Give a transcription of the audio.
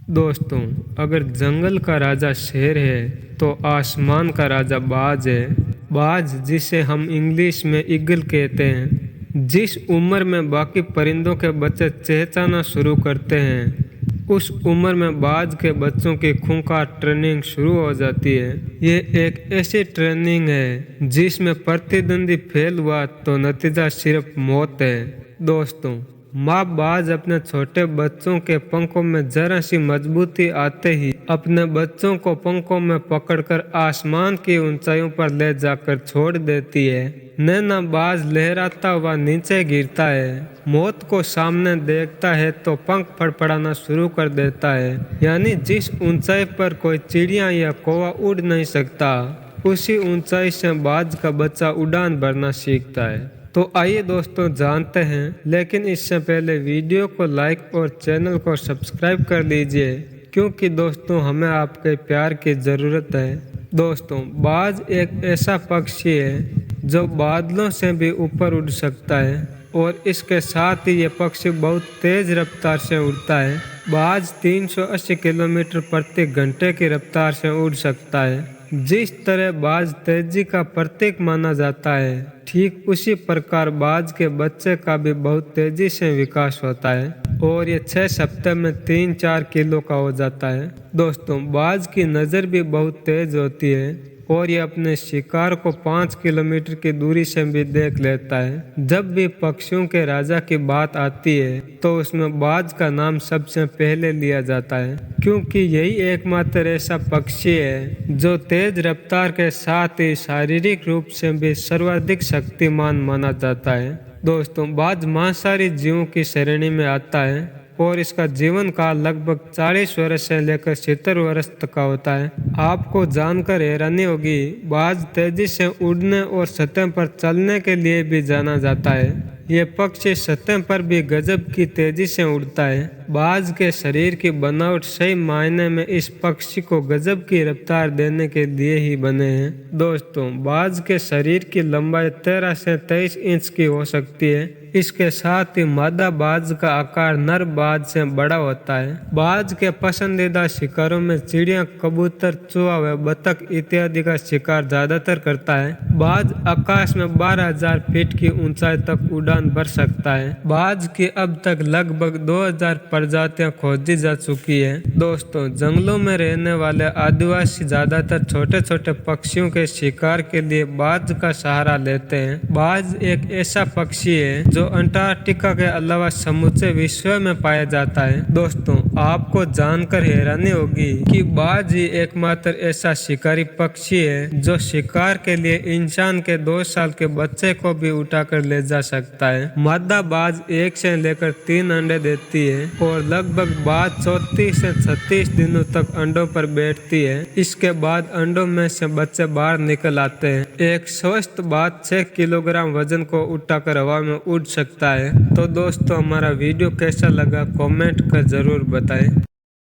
दोस्तों, अगर जंगल का राजा शेर है तो आसमान का राजा बाज है। बाज, जिसे हम इंग्लिश में ईगल कहते हैं, जिस उम्र में बाकी परिंदों के बच्चे चहचहाना शुरू करते हैं, उस उम्र में बाज के बच्चों की खूंखार ट्रेनिंग शुरू हो जाती है। ये एक ऐसी ट्रेनिंग है जिसमें प्रतिद्वंदी फेल हुआ तो नतीजा सिर्फ मौत है। दोस्तों, माँ बाज अपने छोटे बच्चों के पंखों में जरा सी मजबूती आते ही अपने बच्चों को पंखों में पकड़कर आसमान की ऊंचाइयों पर ले जाकर छोड़ देती है। नैना बाज लहराता हुआ नीचे गिरता है, मौत को सामने देखता है तो पंख फड़फड़ाना शुरू कर देता है। यानी जिस ऊंचाई पर कोई चिड़िया या कौवा उड़ नहीं सकता, उसी ऊंचाई से बाज का बच्चा उड़ान भरना सीखता है। तो आइए दोस्तों जानते हैं, लेकिन इससे पहले वीडियो को लाइक और चैनल को सब्सक्राइब कर लीजिए, क्योंकि दोस्तों हमें आपके प्यार की ज़रूरत है। दोस्तों, बाज एक ऐसा पक्षी है जो बादलों से भी ऊपर उड़ सकता है और इसके साथ ही ये पक्षी बहुत तेज़ रफ्तार से उड़ता है। बाज 380 किलोमीटर प्रति घंटे की रफ्तार से उड़ सकता है। जिस तरह बाज तेजी का प्रतीक माना जाता है, ठीक उसी प्रकार बाज के बच्चे का भी बहुत तेजी से विकास होता है और ये 6 हफ्ते में 3-4 किलो का हो जाता है। दोस्तों, बाज की नज़र भी बहुत तेज होती है और ये अपने शिकार को 5 किलोमीटर की दूरी से भी देख लेता है। जब भी पक्षियों के राजा की बात आती है तो उसमें बाज का नाम सबसे पहले लिया जाता है, क्योंकि यही एकमात्र ऐसा पक्षी है जो तेज रफ्तार के साथ ही शारीरिक रूप से भी सर्वाधिक शक्तिमान माना जाता है। दोस्तों, बाज मांसाहारी जीवों की श्रेणी में आता है और इसका जीवन काल लगभग 40 वर्ष से लेकर 70 वर्ष तक का होता है। आपको जानकर हैरानी होगी, बाज तेजी से उड़ने और सतह पर चलने के लिए भी जाना जाता है। ये पक्षी सतह पर भी गजब की तेजी से उड़ता है। बाज के शरीर की बनावट सही मायने में इस पक्षी को गजब की रफ्तार देने के लिए ही बने हैं। दोस्तों, बाज के शरीर की लंबाई 13 से 23 इंच की हो सकती है। इसके साथ ही मादा बाज का आकार नर बाज से बड़ा होता है। बाज के पसंदीदा शिकारों में चिड़िया, कबूतर, चूहा व बतख इत्यादि का शिकार ज्यादातर करता है। बाज आकाश में 12,000 फीट की ऊंचाई तक उड़ान भर सकता है। बाज की अब तक लगभग 2000 प्रजातियां खोजी जा चुकी है। दोस्तों, जंगलों में रहने वाले आदिवासी ज्यादातर छोटे छोटे पक्षियों के शिकार के लिए बाज का सहारा लेते हैं। बाज एक ऐसा पक्षी है जो अंटार्कटिका के अलावा समूचे विश्व में पाया जाता है। दोस्तों, आपको जानकर हैरानी होगी कि बाज ही एकमात्र ऐसा शिकारी पक्षी है जो शिकार के लिए इंसान के 2 साल के बच्चे को भी उठाकर ले जा सकता है। मादा बाज 1 से लेकर 3 अंडे देती है और लगभग बाज 34 से 36 दिनों तक अंडों पर बैठती है। इसके बाद अंडों में से बच्चे बाहर निकल आते हैं। एक स्वस्थ बाज 6 किलोग्राम वजन को उठाकर हवा में उड़ सकता है। तो दोस्तों, हमारा वीडियो कैसा लगा कमेंट कर जरूर बताएं।